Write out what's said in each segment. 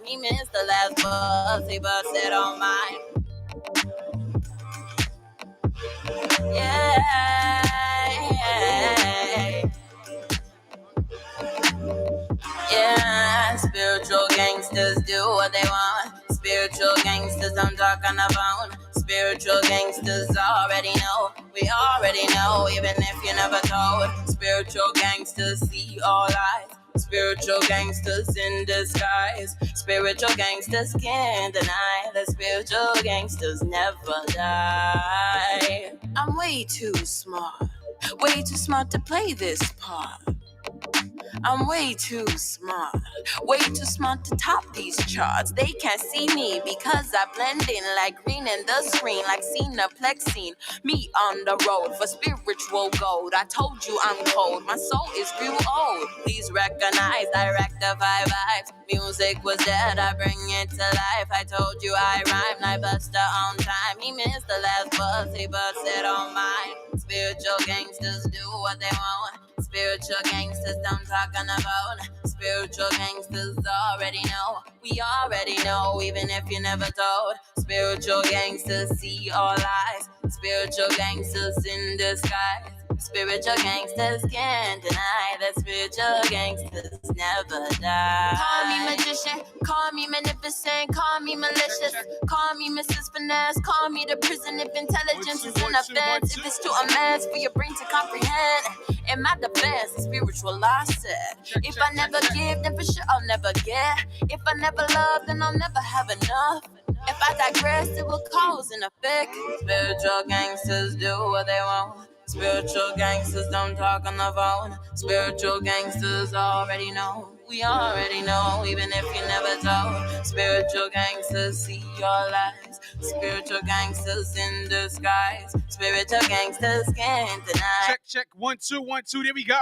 He missed the last bus, he busted on mine. Yeah. Yeah, spiritual gangsters do what they want. Spiritual gangsters, I'm talking about. Spiritual gangsters already know. We already know, even if you never told. Spiritual gangsters see all eyes. Spiritual gangsters in disguise. Spiritual gangsters can't deny that spiritual gangsters never die. I'm way too smart to play this part. I'm way too smart to top these charts. They can't see me because I blend in like green in the screen, like Cineplexine. Me on the road for spiritual gold. I told you I'm cold, my soul is real old. Please recognize I rectify vibes. Music was dead, I bring it to life. I told you I rhyme like Buster on time. He missed the last bus, he busted on mine. Spiritual gangsters do what they want. Spiritual gangsters, I'm talking about. Spiritual gangsters already know. We already know, even if you never told. Spiritual gangsters see all eyes. Spiritual gangsters in disguise. Spiritual gangsters can't deny that spiritual gangsters never die. Call me magician, call me magnificent, call me malicious, call me Mrs. Finesse, call me the prison if intelligence is an offense. If it's too immense for your brain to comprehend. In my defense, spiritual I said. If I never give, then for sure I'll never get. If I never love, then I'll never have enough. If I digress, it will cause an effect. Spiritual gangsters do what they want. Spiritual gangsters don't talk on the phone. Spiritual gangsters already know. We already know, even if you never told. Spiritual gangsters see your lies. Spiritual gangsters in disguise. Spiritual gangsters can't deny. Check 1 2 1 2. There we go.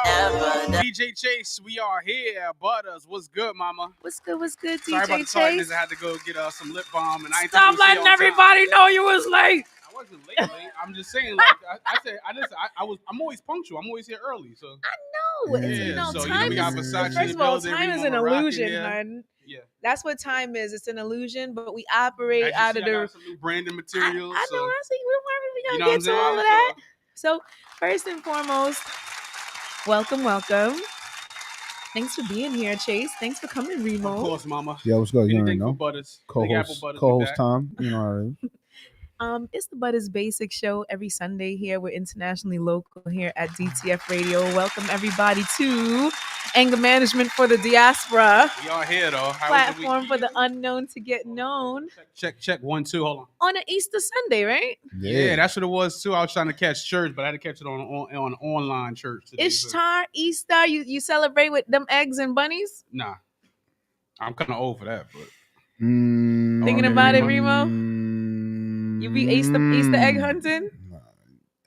DJ Chase, we are here. Butters, what's good, mama? What's good, DJ Sorry about the Chase? I had to go get some lip balm, and I stop letting everybody know you was late. I wasn't late. I'm just saying, I'm always punctual. I'm always here early, so. I know. Yeah, so time we got is, Versace first of all, time is an illusion, yeah. hun. Yeah. That's what time is. It's an illusion, but we operate out of the. Got some new branding materials. I know. I see. We're gonna get to all of that. So first and foremost, welcome. Thanks for being here, Chase. Thanks for coming, Remo. Of course, mama. Yeah, what's good? You already know. Butters. Co-host Tom. You know already. It's the Butters Basic Show every Sunday here. We're internationally local here at DTF Radio. Welcome everybody to Anger Management for the Diaspora. We are here though. Platform for the unknown to get known. Check 1 2. Hold on. On an Easter Sunday, right? Yeah, that's what it was too. I was trying to catch church, but I had to catch it on online church today. Ishtar, Easter. You celebrate with them eggs and bunnies? Nah, I'm kind of old for that. But thinking about it, Remo. You be Easter egg hunting?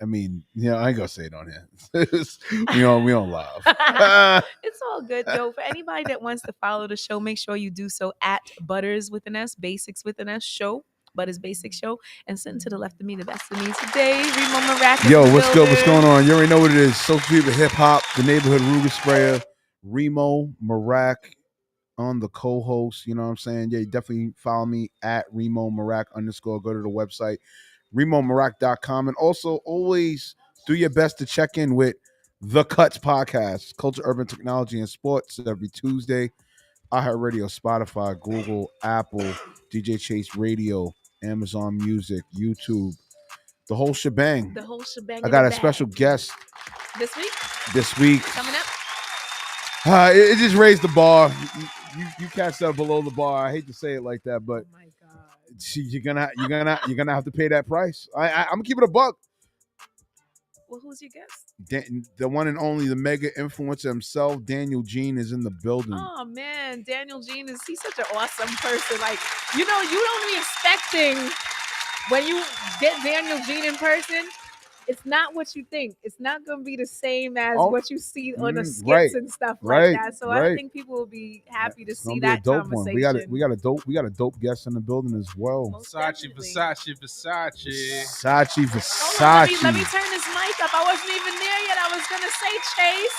I mean, I ain't gonna say it on here. we don't laugh. It's all good, though. For anybody that wants to follow the show, make sure you do so at Butters with an S, Basics with an S Show, Butters Basic Show, and sitting to the left of me, the best of me today, Remo Marac. Yo, what's good? What's going on? You already know what it is. Social People Hip Hop, the Neighborhood Ruger Sprayer, Remo Marac on the co-host. You know what I'm saying? Yeah, you definitely follow me at Remo Marac _ Go to the website, RemoMarac.com. And also always do your best to check in with The Cuts Podcast, Culture, Urban Technology, and Sports every Tuesday. iHeartRadio, Spotify, Google, Apple, DJ Chase Radio, Amazon Music, YouTube, the whole shebang. I got a special guest this week coming up. It just raised the bar. You catch that below the bar. I hate to say it like that, but oh my God. You're gonna have to pay that price. I'm gonna keep it a buck. Well, who's your guest? The one and only, the mega influencer himself, Daniel Jean, is in the building. Oh man, Daniel Jean he's such an awesome person. Like, you don't be expecting when you get Daniel Jean in person. It's not what you think. It's not going to be the same as what you see on the skits and stuff like that. So I think people will be happy to see that conversation. We got a dope guest in the building as well. Versace. Let me turn this mic up. I wasn't even there yet. I was going to say, Chase.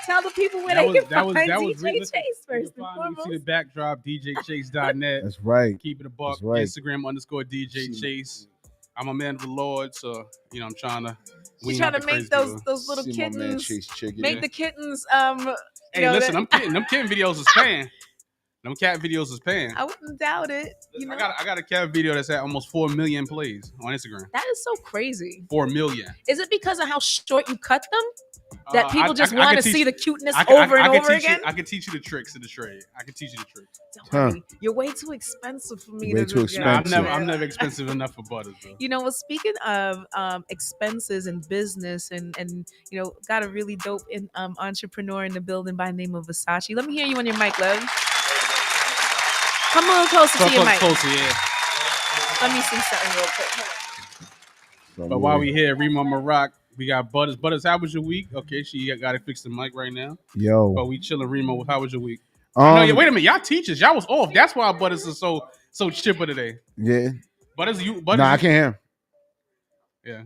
Tell the people where That they was- can that was- find that was DJ really- listen, Chase You first can and find me, see the foremost. backdrop, DJChase.net. That's right. Keep it a buck. That's right. Instagram _DJ Chase. I'm a man of the Lord, so I'm trying to. You trying to make those little See my man kittens, Chase Chicken. make the kittens. Hey, listen, them kitten videos is paying. Them cat videos is paying. I wouldn't doubt it. You know, I got a cat video that's at almost 4 million plays on Instagram. that is so crazy. 4 million. Is it because of how short you cut them that people just I want can to teach- see the cuteness I can- over I and can over teach you- again? I can teach you the tricks of the trade. I can teach you the tricks. Don't worry. You're way too expensive for me. Way to too do that. Nah, expensive. I'm never expensive enough for butters, bro. You know, well, speaking of expenses and business, and got a really dope entrepreneur in the building by the name of Versace. Let me hear you on your mic, love. Come a little closer to your mic. Closer, yeah. Let me see something real quick. Hold on. So, But while we here, Remo Maroc, we got Butters. Butters, how was your week? Okay, she got to fix the mic right now. yo, But we chilling, Remo. How was your week? No, wait a minute. Y'all teachers. Y'all was off. That's why Butters is so chipper today. yeah. Butters, Nah, I can't hear him. Yeah.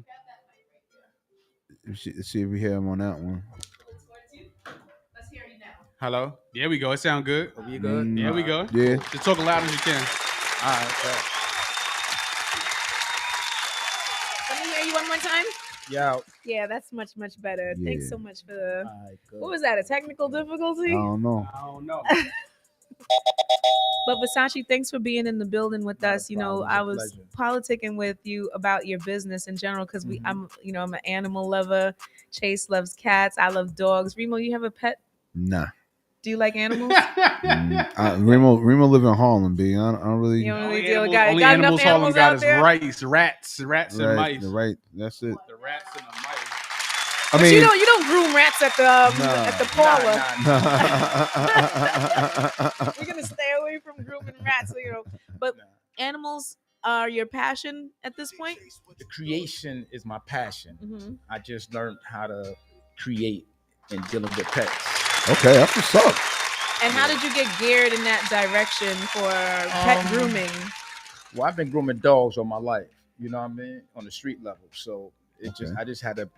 Let's see if we hear him on that one. Let's hear you now. Hello. There we go. It sound good. Are we good? Mm. There we go. Yeah. Just talk as loud as you can. All right. Let me hear you one more time. Yeah. Yeah, that's much better. Thanks Yeah. so much for the. All right. Good. What was that? A technical difficulty? I don't know. I don't know. But Versace, thanks for being in the building with Not a us. You know, problem. It's I a was pleasure. politicking with you about your business in general because Mhm. I'm an animal lover. Chase loves cats. I love dogs. Remo, you have a pet? Nah. Do you like animals? Remo live in Harlem, B. I don't really. You don't Only really deal with animals, got enough animals Harlem animals got out is there. rats, and mice. Right. That's it. The rats and the mice. I But mean, you don't groom rats at the at the parlor. We're gonna stay away from grooming rats. But animals are your passion at this point. The creation is my passion. Mm-hmm. I just learned how to create and dealing with pets. okay, that's what's up. And how did you get geared in that direction for pet grooming? Well, I've been grooming dogs all my life. You know what I mean? On the street level. So I just had a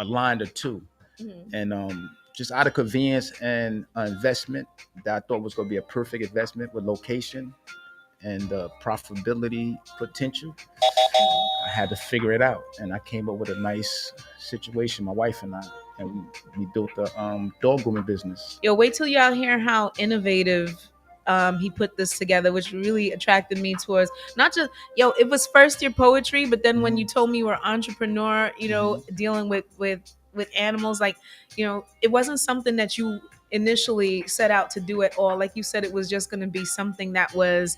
line or two, Mhm. and just out of convenience and investment that I thought was going to be a perfect investment with location and profitability potential. I had to figure it out, and I came up with a nice situation, my wife and I, and we built a dog grooming business. Yo, wait till y'all hear how innovative he put this together, which really attracted me towards not just it was first year poetry, but then when you told me you were an entrepreneur, dealing with animals, like it wasn't something that you initially set out to do at all. Like you said, it was just going to be something that was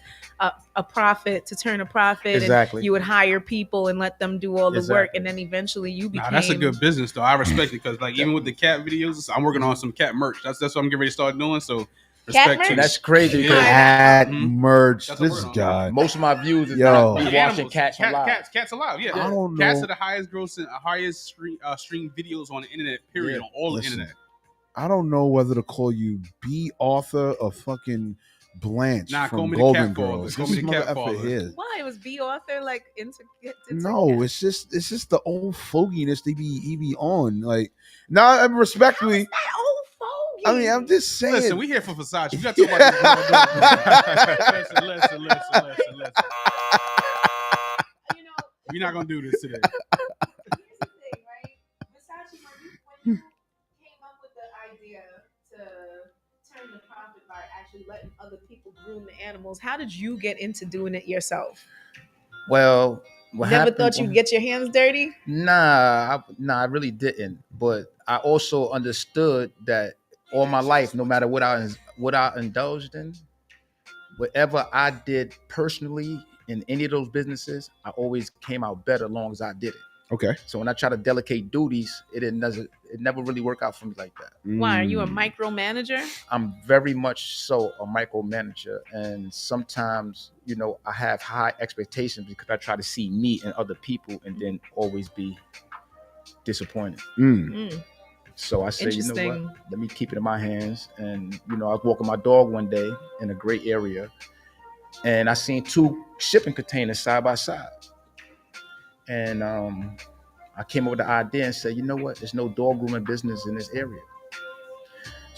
a profit, to turn a profit. Exactly. And you would hire people and let them do all the work, Exactly. and then eventually you became. Nah, that's a good business though. I respect it because even with the cat videos, I'm working on some cat merch. That's what I'm getting ready to start doing. So respect merch? to That's crazy Yeah. because Cat Mhm. merch. That's what This we're on. guy. most of my views is Yo. not me watching Animals. cats alive. Cats alive. Yeah, I don't Cats know. are the highest grossing, highest stream videos on the internet. Period. Yeah. On all Listen, the internet. I don't know whether to call you B. Arthur or fucking Blanche Nah, call from me the Golden cat father. Girls. Call This me the cat motherfucker father. here. Why it was B author like into No, it's just the old foginess he be on. Like, nah, respectfully. that old fogey. I mean, I'm just saying. Listen, we here for Versace. We got to talk about this. Listen. We're not gonna do this today. Here's the thing, right? Versace, when you came up with the idea to turn the profit by actually letting other people groom the animals, how did you get into doing it yourself? Well, what Never happened thought you'd get your hands dirty? Nah, I really didn't. But I also understood that all my life, no matter what I indulged in, whatever I did personally in any of those businesses, I always came out better as long as I did it. Okay. So when I try to delegate duties, it never really work out for me like that. Why? Are you a Mm. micromanager? I'm very much so a micromanager, and sometimes, I have high expectations because I try to see me and other people, and then always be disappointed. Mm. Mm. So I said, you know Interesting. what? Let me keep it in my hands. And I was walking my dog one day in a great area, and I seen two shipping containers side by side. And I came up with the idea and said, you know what? There's no dog grooming business in this area.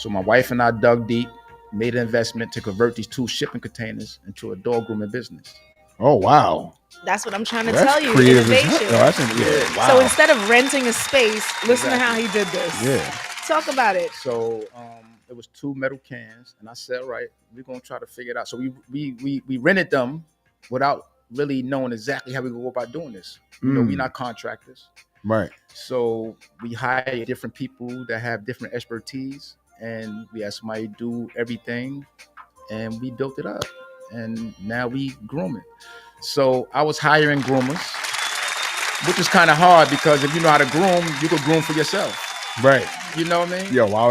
So my wife and I dug deep, made an investment to convert these 2 shipping containers into a dog grooming business. Oh wow, That's what I'm trying to that's tell you. creative as hell. Innovation. No, that's wow. So instead of renting a space, listen to how he did this. Yeah. Talk about it. So it was 2 metal cans, and I said, all right, we're gonna try to figure it out. So we rented them without really knowing exactly how we go about doing this. You know, we're not contractors. Right. So we hire different people that have different expertise, and we had somebody do everything, and we built it up, and now we groom it. So I was hiring groomers, which is kind of hard because if you know how to groom, you could groom for yourself. Right. You know what I mean? Yeah. Why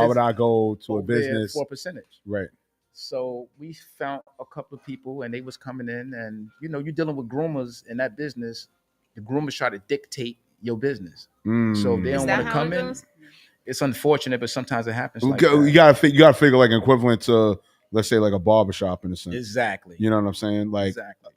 would I go to a Over there business? for a percentage. Right. So we found a couple of people, and they was coming in, and you know, you're dealing with groomers in that business. The groomers try to dictate your business, so they Is don't that want to how come it in. goes? It's unfortunate, but sometimes it happens. You Like that. gotta figure like equivalent to, let's say, like a barbershop in a sense. Exactly. You know what I'm saying? Like Exactly.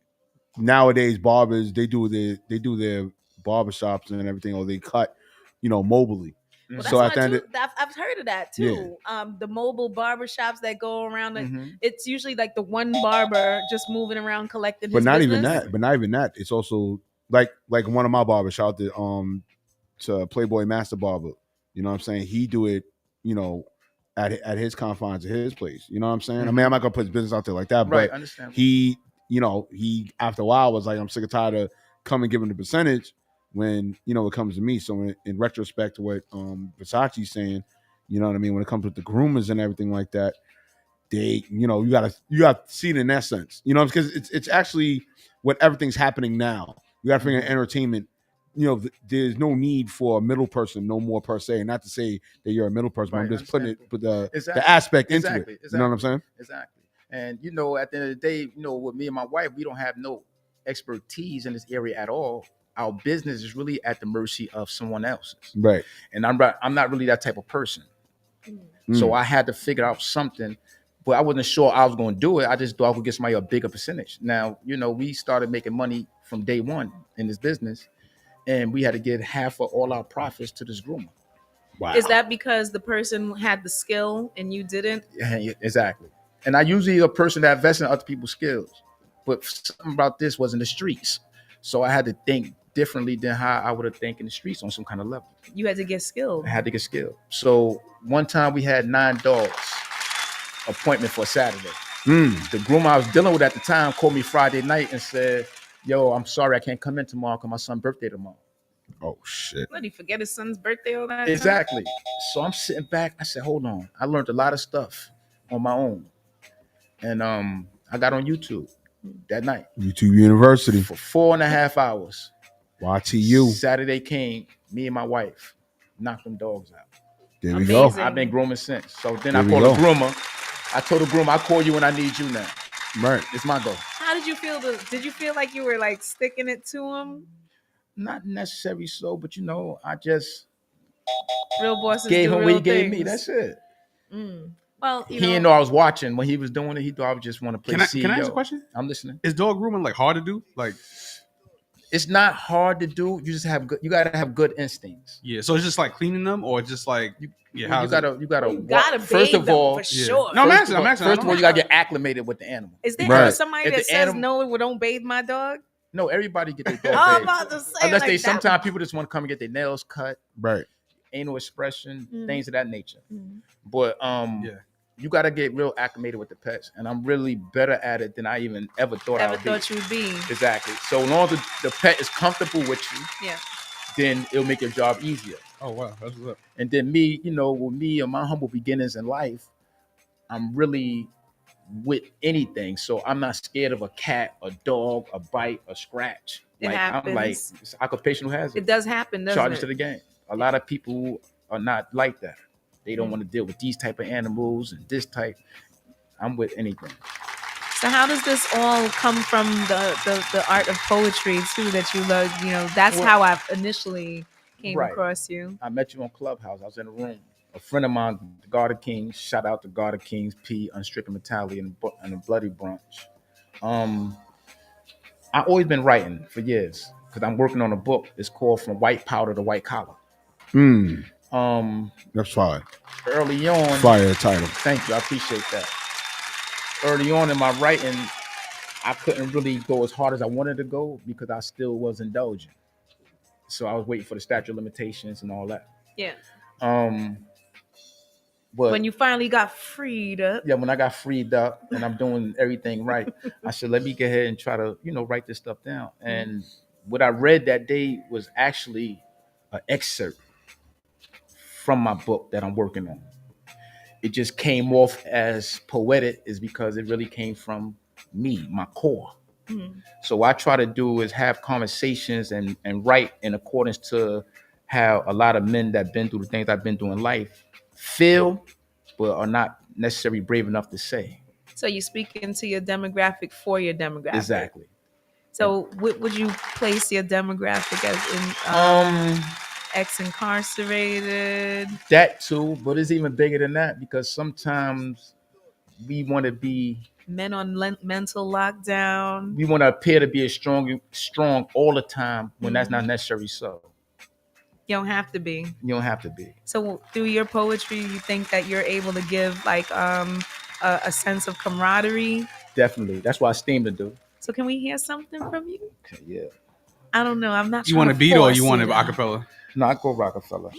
nowadays, barbers they do their barbershops and everything, or they cut, mobily. Well, that's So why at the end of- I've heard of that too. The mobile barbershops that go around, it's usually like the one barber just moving around collecting his but not business. even that. It's also like one of my barbershops that to Playboy Master Barber. You know what I'm saying? He do it, at his confines of his place. You know what I'm saying? I mean, I'm not gonna put his business out there like that, Right. but Understand. he after a while was like, I'm sick and tired of coming giving the percentage when it comes to me. So in retrospect to what Versace's saying, you know what I mean, when it comes with the groomers and everything like that, they you gotta see it in that sense, because it's actually what everything's happening now. You gotta figure entertainment. There's no need for a middle person no more per se. Not to say that you're a middle person, Right, but I'm just putting the Exactly. aspect into Exactly. it. You know what I'm saying? Exactly. And at the end of the day, with me and my wife, we don't have no expertise in this area at all. Our business is really at the mercy of someone else's. Right. And I'm not really that type of person. So I had to figure out something, but I wasn't sure I was going to do it. I just thought I could get somebody a bigger percentage. Now, we started making money from day one in this business, and we had to give half of all our profits to this groomer. Wow. Is that because the person had the skill and you didn't? Yeah, exactly. And I usually a person that invests in other people's skills, but something about this was in the streets. So I had to think differently than how I would have think in the streets on some kind of level. You had to get skilled. I had to get skilled. So one time we had 9 dogs appointment for Saturday. The groomer I was dealing with at the time called me Friday night and said, yo, I'm sorry I can't come in tomorrow because my son's birthday tomorrow. Oh shit. What, did he forget his son's birthday all that Exactly. So I'm sitting back. I said, hold on. I learned a lot of stuff on my own. And I got on YouTube that night. YouTube University. For 4.5 hours. YTU. Saturday came, me and my wife knocked them dogs out. There we go. Amazing. I've been grooming since. So then There I we called go. the groomer. I told the groomer, I'll call you when I need you now. Right. It's my goal. How did you feel? Did you feel like you were like sticking it to him? Not necessarily so, but I just Real bosses gave do him real what he gave me. things. That's it. Well, He didn't know I was watching when he was doing it. He thought I would just want to play CEO. Can I ask a question? I'm listening. Is dog grooming like hard to do? Like, It's not hard to do. You just have good. You gotta have good instincts. yeah. So it's just like cleaning them, or just like You how's it? gotta. you gotta First bathe of them all, for Yeah. sure. No, I'm first asking. of all- I'm asking. First of all, you gotta get acclimated with the animal. Is there Right. somebody If that the says animal- no, well, don't bathe my dog? No, everybody get their Oh, dog I'm bathed. about to say, Unless like they that- sometimes people just want to come and get their nails cut, Right. anal expression, Mm. things of that nature. Mm. But Yeah. you got to get real acclimated with the pets, and I'm really better at it than I even ever thought I Ever would thought be. you would be? Exactly. So long as the pet is comfortable with you, Yeah. then it'll make your job easier. Oh wow, that's what's up. And then me, with me and my humble beginnings in life, I'm really with anything. So I'm not scared of a cat, a dog, a bite, a scratch. It I'm like, happens. it's occupational hazard. It does happen, doesn't Charges it? to the game. A lot of people are not like that. They don't want to deal with these type of animals and this type. I'm with anything. So how does this all come from the art of poetry too that you love? That's Well- how I initially came Right. across you. I met you on Clubhouse. I was in a room. A friend of mine, the God of Kings, shout out to God of Kings, P, Unstripped Metallic, and the Bloody Brunch. I've always been writing for years because I'm working on a book. It's called From White Powder to White Collar. That's fire. Early on, Fire title. thank you, I appreciate that. Early on in my writing, I couldn't really go as hard as I wanted to go because I still was indulgent. So I was waiting for the statute of limitations and all that. Yeah. But When you finally got freed up. yeah, when I got freed up and I'm doing everything right, I said, let me go ahead and try to, write this stuff down. And what I read that day was actually an excerpt from my book that I'm working on. It just came off as poetic is because it really came from me, my core. So what I try to do is have conversations and write in accordance to how a lot of men that been through the things I've been through in life feel, but are not necessarily brave enough to say. So you speak into your demographic for your demographic. Exactly. So what would you place your demographic as in ex-incarcerated? That too, but it's even bigger than that because sometimes we want to be Men on mental lockdown. we want to appear to be strong all the time when that's not necessarily so. You don't have to be. You don't have to be. So through your poetry, you think that you're able to give like a sense of camaraderie? Definitely. That's what I steam to do. So can we hear something from you? Okay, yeah. I don't know. I'm not You trying want a to beat or force you want it. an acapella? No, I go Rockefeller.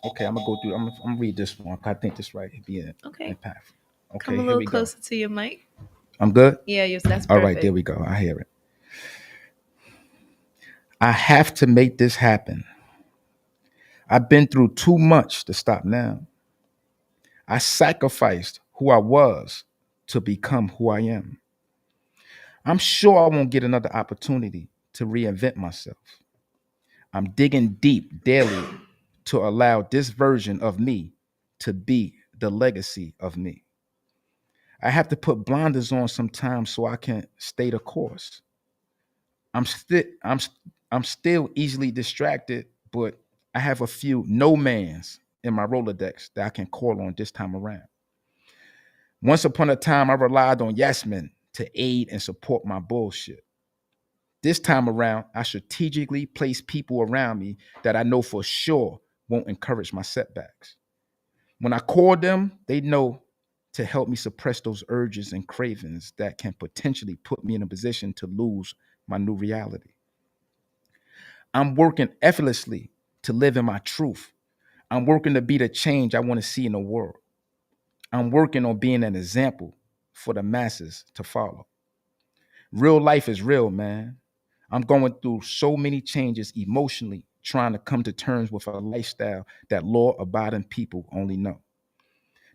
Okay, I'm gonna go through. I'm gonna read this one. I think this right. It'd be Okay. impactful. Okay, Come a here little we go. closer to your mic. I'm good. Yeah, yes, that's perfect. All right, there we go. I hear it. I have to make this happen. I've been through too much to stop now. I sacrificed who I was to become who I am. I'm sure I won't get another opportunity to reinvent myself. I'm digging deep daily to allow this version of me to be the legacy of me. I have to put blinders on sometimes so I can stay the course. I'm still easily distracted, but I have a few no mans in my Rolodex that I can call on this time around. Once upon a time, I relied on yes men to aid and support my bullshit. This time around, I strategically place people around me that I know for sure won't encourage my setbacks. When I call them, they know to help me suppress those urges and cravings that can potentially put me in a position to lose my new reality. I'm working effortlessly to live in my truth. I'm working to be the change I want to see in the world. I'm working on being an example for the masses to follow. Real life is real, man. I'm going through so many changes emotionally, trying to come to terms with a lifestyle that law-abiding people only know.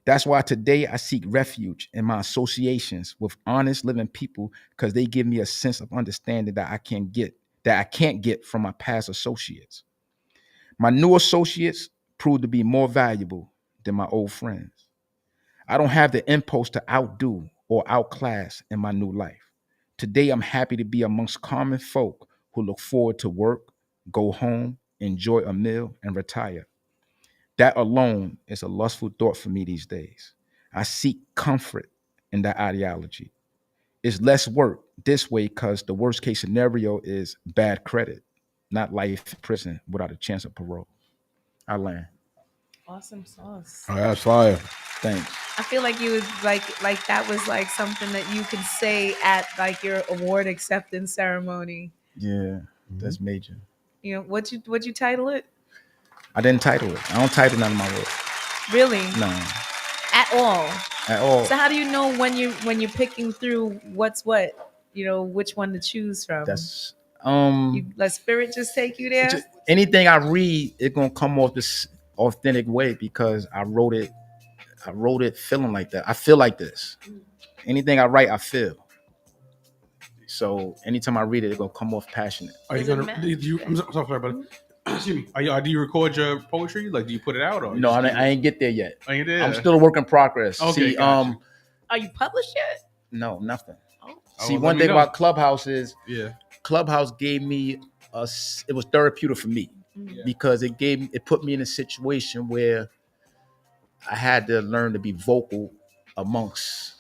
That's why today I seek refuge in my associations with honest living people because they give me a sense of understanding that I can't get from my past associates. My new associates proved to be more valuable than my old friends. I don't have the impulse to outdo or outclass in my new life. Today, I'm happy to be amongst common folk who look forward to work, go home, enjoy a meal, and retire. That alone is a lustful thought for me these days. I seek comfort in that ideology. It's less work this way because the worst case scenario is bad credit, not life in prison without a chance of parole. I land. Awesome sauce. Oh, that's fire. Thanks. I feel like you would like that was like something that you could say at like your award acceptance ceremony. Yeah, that's major. You know, what'd you title it? I didn't title it. I don't title none of my work. Really? No, At all. at all. So how do you know when you're picking through what's what? You know, which one to choose from? That's you let spirit just take you there? anything I read, it's gonna come off this authentic way because I wrote it feeling like that. I feel like this. Anything I write, I feel. So anytime I read it, it's gonna come off passionate. Are you gonna? I'm sorry, but excuse me. Do you record your poetry? Like, do you put it out or? No, I ain't get there yet. Oh, you did? I'm still a work in progress. Okay, See, gotcha. Are you published yet? no, nothing. Oh. See, well, one let me thing know. about Clubhouse is Yeah. Clubhouse gave me it was therapeutic for me because it put me in a situation where I had to learn to be vocal amongst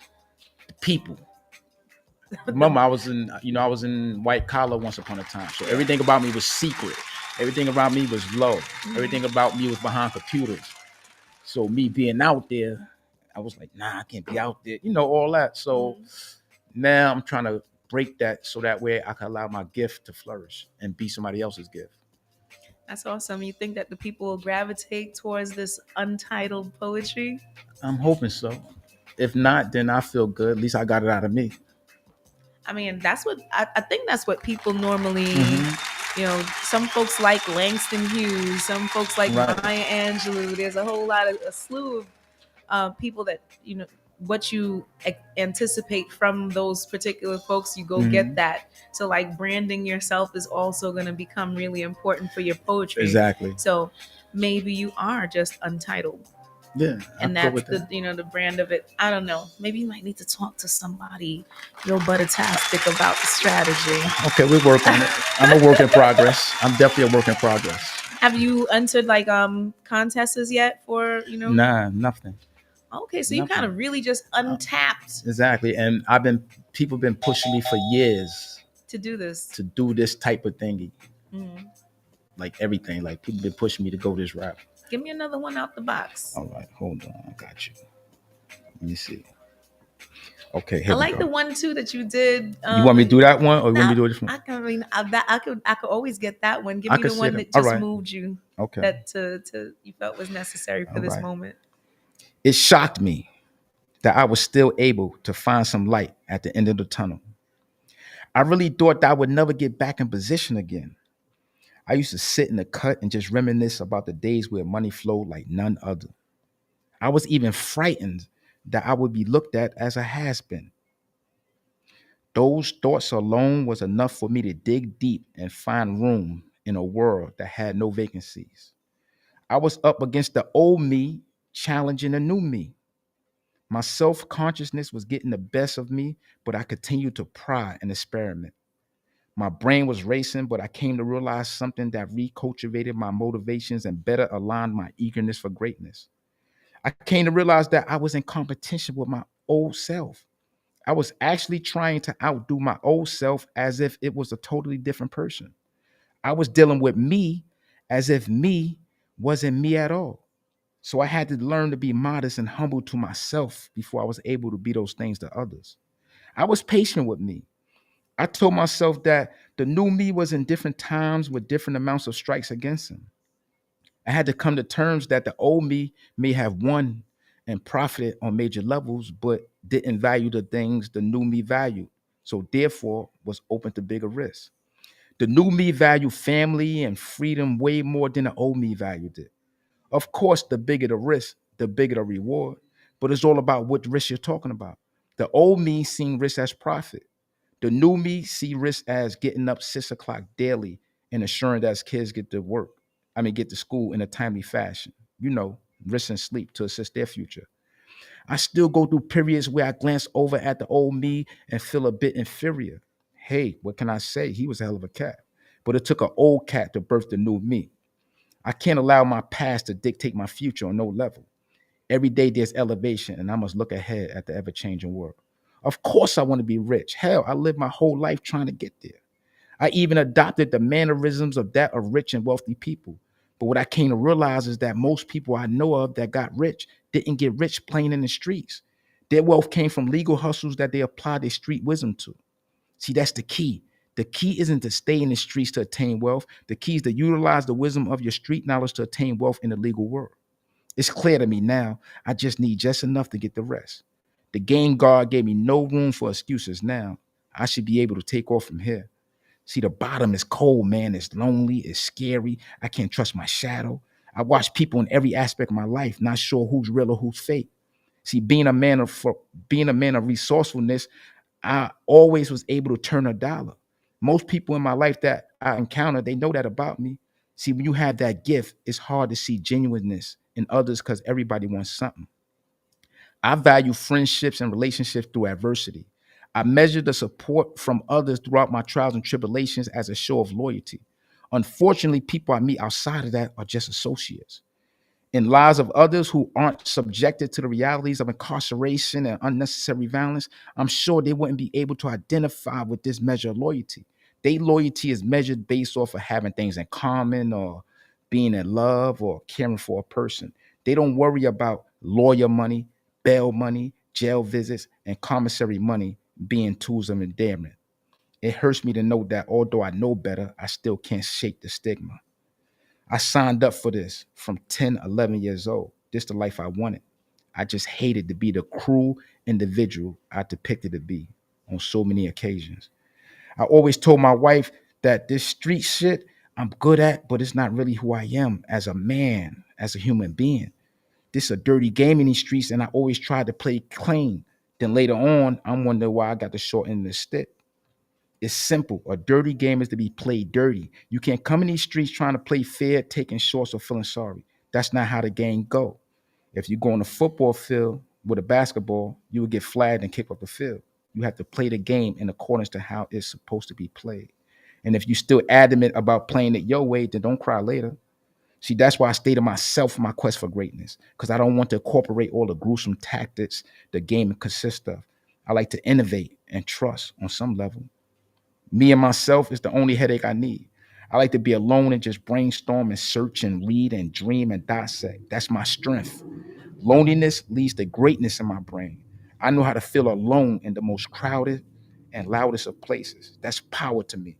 the people. Remember, I was in white collar once upon a time, so everything about me was secret. Everything around me was low. Everything about me was behind computers. So me being out there, I was like, nah, I can't be out there. All that. So now I'm trying to break that so that way I can allow my gift to flourish and be somebody else's gift. That's awesome. You think that the people will gravitate towards this untitled poetry? I'm hoping so. If not, then I feel good. At least I got it out of me. I mean, that's what I think that's what people normally, Mhm. some folks like Langston Hughes, some folks like Right. Maya Angelou. There's a whole lot of a slew of people that, what you anticipate from those particular folks, you go get Mhm. that. So like branding yourself is also going to become really important for your poetry. Exactly. So maybe you are just untitled. Yeah. And I go that's with the that. the brand of it. I don't know. Maybe you might need to talk to somebody real buttertastic about the strategy. Okay, we work on it. I'm a work in progress. I'm definitely a work in progress. Have you entered like contests yet for Nah, nothing. Okay, so you Nothing. kind of really just untapped Exactly. And people been pushing me for years to do this. to do this type of thingy. Mhm. Like everything. Like people been pushing me to go this route. Give me another one out the box. All right, hold on. I got you. Let me see. Okay, I here we like go. the one too that you did. You want me to do that one, or you want me to do this one? I could always get that one. Give I me could the see one them. that just All right. moved you. Okay. That to you felt was necessary for All this right. moment. It shocked me that I was still able to find some light at the end of the tunnel. I really thought that I would never get back in position again. I used to sit in the cut and just reminisce about the days where money flowed like none other. I was even frightened that I would be looked at as a has-been. Those thoughts alone was enough for me to dig deep and find room in a world that had no vacancies. I was up against the old me challenging the new me. My self-consciousness was getting the best of me, but I continued to pry and experiment. My brain was racing, but I came to realize something that recultivated my motivations and better aligned my eagerness for greatness. I came to realize that I was in competition with my old self. I was actually trying to outdo my old self as if it was a totally different person. I was dealing with me as if me wasn't me at all. So I had to learn to be modest and humble to myself before I was able to be those things to others. I was patient with me. I told myself that the new me was in different times with different amounts of strikes against him. I had to come to terms that the old me may have won and profited on major levels, but didn't value the things the new me valued. So therefore was open to bigger risks. The new me valued family and freedom way more than the old me valued it. Of course, the bigger the risk, the bigger the reward. But it's all about what risk you're talking about. The old me seen risk as profit. The new me see risk as getting up 6 o'clock daily and ensuring that his kids get to school in a timely fashion. Risking sleep to assist their future. I still go through periods where I glance over at the old me and feel a bit inferior. Hey, what can I say? He was a hell of a cat. But it took an old cat to birth the new me. I can't allow my past to dictate my future on no level. Every day there's elevation, and I must look ahead at the ever-changing world. Of course, I want to be rich. Hell, I lived my whole life trying to get there. I even adopted the mannerisms of that of rich and wealthy people. But what I came to realize is that most people I know of that got rich didn't get rich playing in the streets. Their wealth came from legal hustles that they applied their street wisdom to. See, that's the key. The key isn't to stay in the streets to attain wealth. The key is to utilize the wisdom of your street knowledge to attain wealth in the legal world. It's clear to me now. I just need just enough to get the rest. The game guard gave me no room for excuses now. I should be able to take off from here. See, the bottom is cold, man. It's lonely. It's scary. I can't trust my shadow. I watch people in every aspect of my life, not sure who's real or who's fake. See, being a man of resourcefulness, I always was able to turn a dollar. Most people in my life that I encounter, they know that about me. See, when you have that gift, it's hard to see genuineness in others because everybody wants something. I value friendships and relationships through adversity. I measure the support from others throughout my trials and tribulations as a show of loyalty. Unfortunately, people I meet outside of that are just associates. In lives of others who aren't subjected to the realities of incarceration and unnecessary violence, I'm sure they wouldn't be able to identify with this measure of loyalty. They loyalty is measured based off of having things in common or being in love or caring for a person. They don't worry about lawyer money, bail money, jail visits, and commissary money being tools of endearment. It hurts me to know that although I know better, I still can't shake the stigma. I signed up for this from 10, 11 years old. This the life I wanted. I just hated to be the cruel individual I depicted to be on so many occasions. I always told my wife that this street shit I'm good at, but it's not really who I am as a man, as a human being. This is a dirty game in these streets, and I always tried to play clean. Then later on, I'm wondering why I got the short end of the stick. It's simple. A dirty game is to be played dirty. You can't come in these streets trying to play fair, taking shorts or feeling sorry. That's not how the game go. If you go on a football field with a basketball, you will get flagged and kicked off the field. You have to play the game in accordance to how it's supposed to be played. And if you're still adamant about playing it your way, then don't cry later. See, that's why I stay to myself in my quest for greatness, because I don't want to incorporate all the gruesome tactics the game consists of. I like to innovate and trust on some level. Me and myself is the only headache I need. I like to be alone and just brainstorm and search and read and dream and dissect. That's my strength. Loneliness leads to greatness in my brain. I know how to feel alone in the most crowded and loudest of places. That's power to me.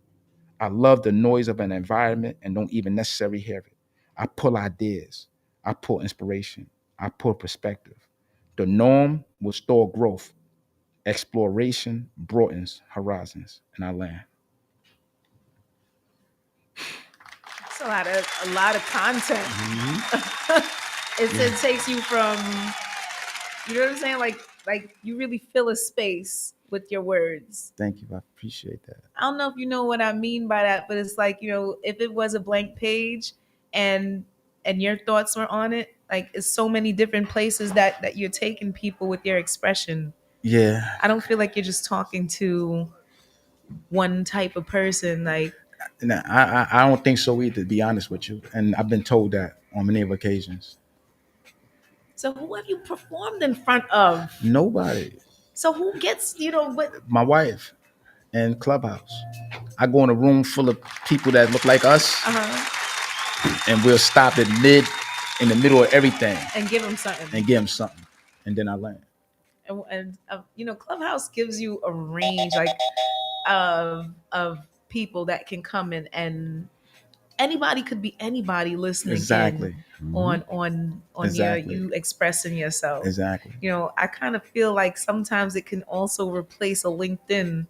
I love the noise of an environment and don't even necessarily hear it. I pull ideas. I pull inspiration. I pull perspective. The norm will store growth. Exploration broadens horizons, and I land. It's a lot of content. It takes you from, you know what I'm saying? Like you really fill a space with your words. Thank you. I appreciate that. I don't know if you know what I mean by that, but it's like, you know, if it was a blank page and your thoughts were on it, like it's so many different places that you're taking people with your expression. Yeah. I don't feel like you're just talking to one type of person. Like, No, I don't think so either, to be honest with you. And I've been told that on many occasions. so who have you performed in front of? Nobody. So who gets, you know, what? My wife and Clubhouse. I go in a room full of people that look like us, and we'll stop in the middle of everything And give them something. and give them something. And then I land. And you know, Clubhouse gives you a range like of people that can come in, and anybody could be anybody listening Exactly. in on Exactly. you expressing yourself. Exactly. You know, I kind of feel like sometimes it can also replace a LinkedIn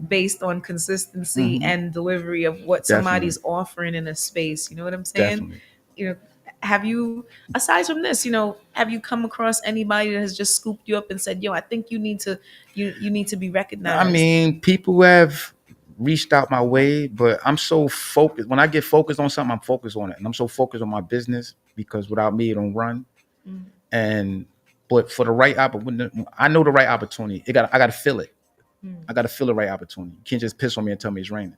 based on consistency and delivery of what somebody's offering in a space. You know what I'm saying? Definitely. You know, have you, aside from this, you know, have you come across anybody that has just scooped you up and said, yo, I think you need to be recognized? I mean, people have reached out my way, but I'm so focused. When I get focused on something, I'm focused on it. And I'm so focused on my business because without me, it don't run. But for the right opportunity, I know the right opportunity. I got to feel it. I got to feel the right opportunity. You can't just piss on me and tell me it's raining.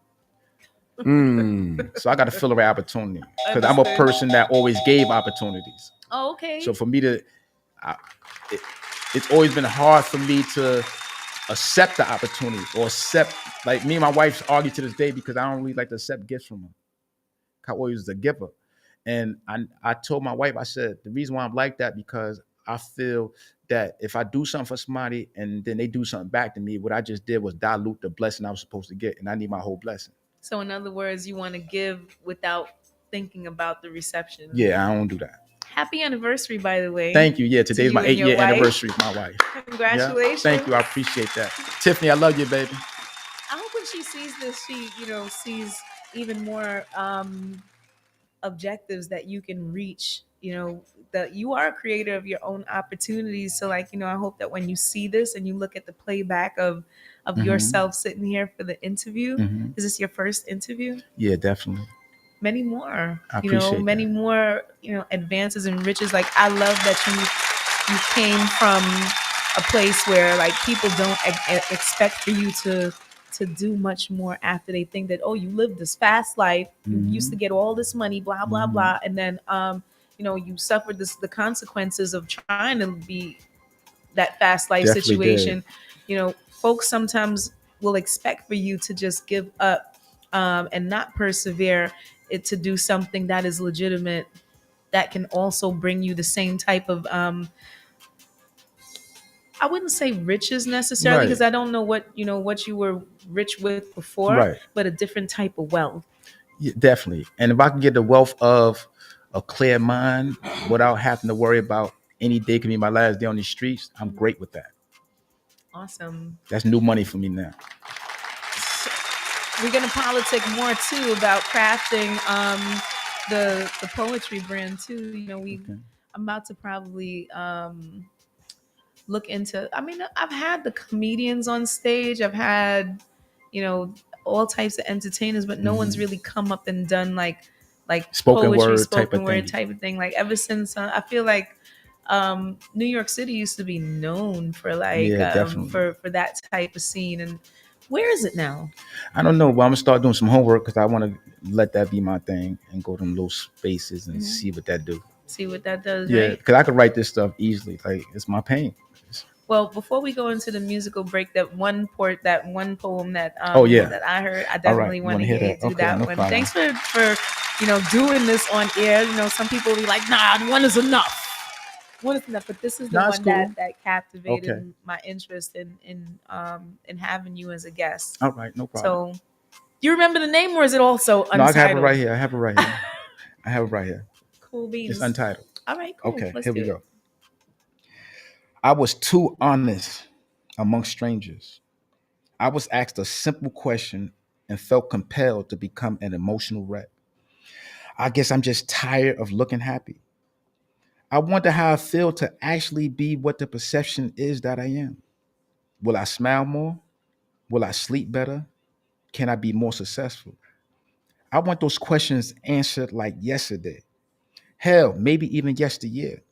So I got to feel the right opportunity because I'm a person that always gave opportunities. Oh, okay. So for me to, it's always been hard for me to accept the opportunity or accept, like me and my wife argue to this day because I don't really like to accept gifts from her. I always was a giver. And I told my wife, I said, the reason why I'm like that because I feel that if I do something for somebody and then they do something back to me, what I just did was dilute the blessing I was supposed to get. And I need my whole blessing. So in other words, you want to give without thinking about the reception. Yeah, I don't do that. Happy anniversary, by the way. Thank you. Yeah, today's my you and your 8-year wife. anniversary with my wife. Congratulations. Yeah? Thank you. I appreciate that. Tiffany, I love you, baby. I hope when she sees this, she, you know, sees even more objectives that you can reach. You know, that you are a creator of your own opportunities. So, like, you know, I hope that when you see this and you look at the playback of yourself sitting here for the interview, is this your first interview? Yeah, definitely. Many more, I you know, appreciate many that. more, you know, advances and riches. Like, I love that you came from a place where like people don't expect for you to do much more after they think that, oh, you lived this fast life, you used to get all this money, blah blah blah, and then you know, you suffered the consequences of trying to be that fast life Definitely situation. You know, folks sometimes will expect for you to just give up and not persevere it to do something that is legitimate, that can also bring you the same type of I wouldn't say riches necessarily, Right. because I don't know what you were rich with before, Right. but a different type of wealth. Yeah, definitely. And if I can get the wealth of a clear mind without having to worry about any day can be my last day on these streets, I'm great with that. Awesome. That's new money for me now. We're gonna politic more too about crafting the poetry brand too. I'm about to probably look into. I mean, I've had the comedians on stage. I've had all types of entertainers, but no one's really come up and done like Spoken poetry, word type spoken of word thing. type of thing. Like ever since I feel like New York City used to be known for Yeah, definitely. for that type of scene. And where is it now? I don't know, but I'm gonna start doing some homework because I want to let that be my thing and go to them little spaces and see what that do. See what that does, Yeah, right? because I could write this stuff easily. Like it's my pain. Well, before we go into the musical break, that one poem that Oh, yeah. that I heard, I All definitely right, want to wanna hear hear you that? do Okay, that no one. problem. Thanks for doing this on air. Some people be like, nah, one is enough. One is enough, but this is the Nah, it's one cool. that captivated Okay. my interest in having you as a guest. All right, no problem. So, you remember the name, or is it also untitled? No, I have it right here. I have it right here. I have it right here. Cool beans. It's untitled. All right, cool. Okay, Let's here do we it. go. I was too honest among strangers. I was asked a simple question and felt compelled to become an emotional wreck. I guess I'm just tired of looking happy. I wonder how I feel to actually be what the perception is that I am. Will I smile more? Will I sleep better? Can I be more successful? I want those questions answered like yesterday. Hell, maybe even yesteryear.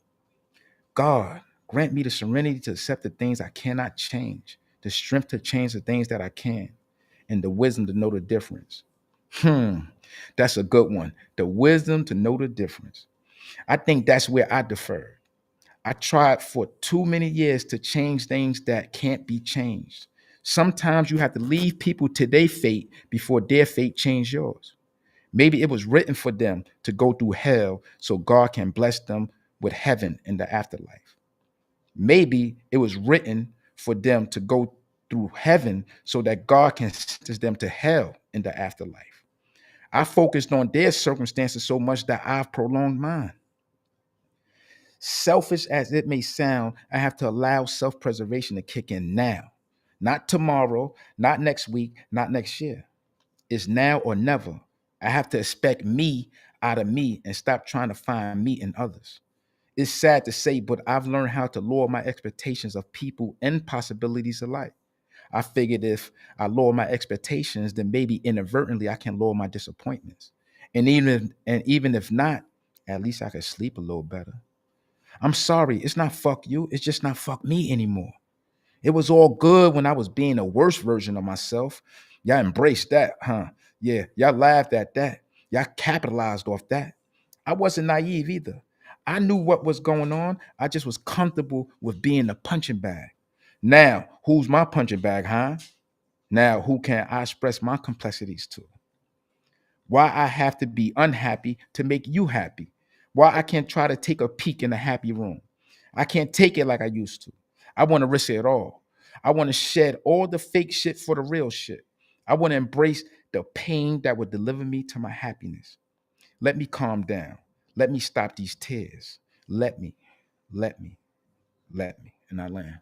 God, grant me the serenity to accept the things I cannot change, the strength to change the things that I can, and the wisdom to know the difference. That's a good one. The wisdom to know the difference. I think that's where I defer. I tried for too many years to change things that can't be changed. Sometimes you have to leave people to their fate before their fate change yours. Maybe it was written for them to go through hell so God can bless them with heaven in the afterlife. Maybe it was written for them to go through heaven so that God can send them to hell in the afterlife. I focused on their circumstances so much that I've prolonged mine. Selfish as it may sound, I have to allow self-preservation to kick in now, not tomorrow, not next week, not next year. It's now or never. I have to expect me out of me and stop trying to find me in others. It's sad to say, but I've learned how to lower my expectations of people and possibilities alike. I figured if I lower my expectations, then maybe inadvertently I can lower my disappointments. And even if not, at least I can sleep a little better. I'm sorry, it's not fuck you, it's just not fuck me anymore. It was all good when I was being a worse version of myself. Y'all embraced that, huh? Yeah, y'all laughed at that. Y'all capitalized off that. I wasn't naive either. I knew what was going on. I just was comfortable with being a punching bag. Now, who's my punching bag, huh? Now, who can I express my complexities to? Why I have to be unhappy to make you happy? Why I can't try to take a peek in a happy room? I can't take it like I used to. I want to risk it all. I want to shed all the fake shit for the real shit. I want to embrace the pain that would deliver me to my happiness. Let me calm down. Let me stop these tears. Let me, let me, let me. And I land.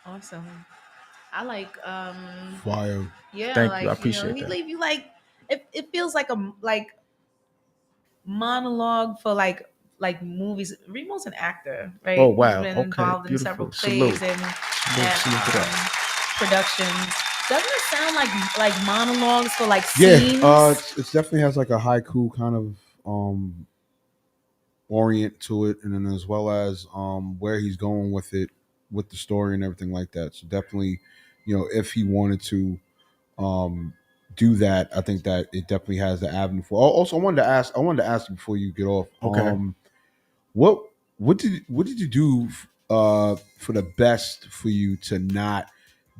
Awesome. I like Fire. yeah, Thank like you. I appreciate he that. leave you like it feels like a monologue for like movies. Remo's an actor, right? Oh, wow. He's been Okay. involved in Beautiful. several plays Salute. and Salute to that. productions. Doesn't it sound like monologues for like Yeah, scenes? it definitely has like a haiku kind of orient to it, and then as well as where he's going with it, with the story and everything like that. So definitely, if he wanted to um do that, I think that it definitely has the avenue for. Also, I wanted to ask you before you get off. Okay. What what did you do for the best for you to not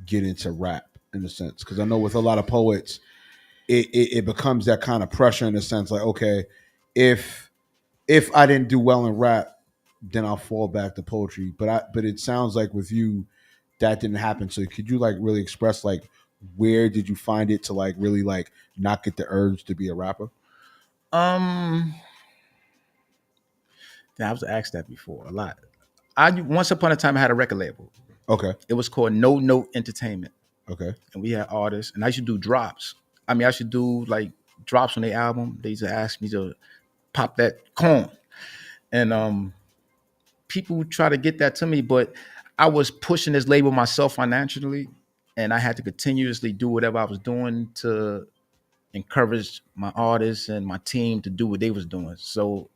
get into rap? in a sense? Because I know with a lot of poets, it becomes that kind of pressure in a sense, like, okay, if I didn't do well in rap, then I'll fall back to poetry. But it sounds like with you, that didn't happen. So could you like really express like where did you find it to like really like not get the urge to be a rapper? Yeah, I was asked that before a lot. I once upon a time I had a record label. Okay. It was called No Note Entertainment, Okay. and we had artists, and I used to do drops. I mean, I should do like drops on the album. They used to ask me to pop that corn, and people try to get that to me, but I was pushing this label myself financially, and I had to continuously do whatever I was doing to encourage my artists and my team to do what they was doing. So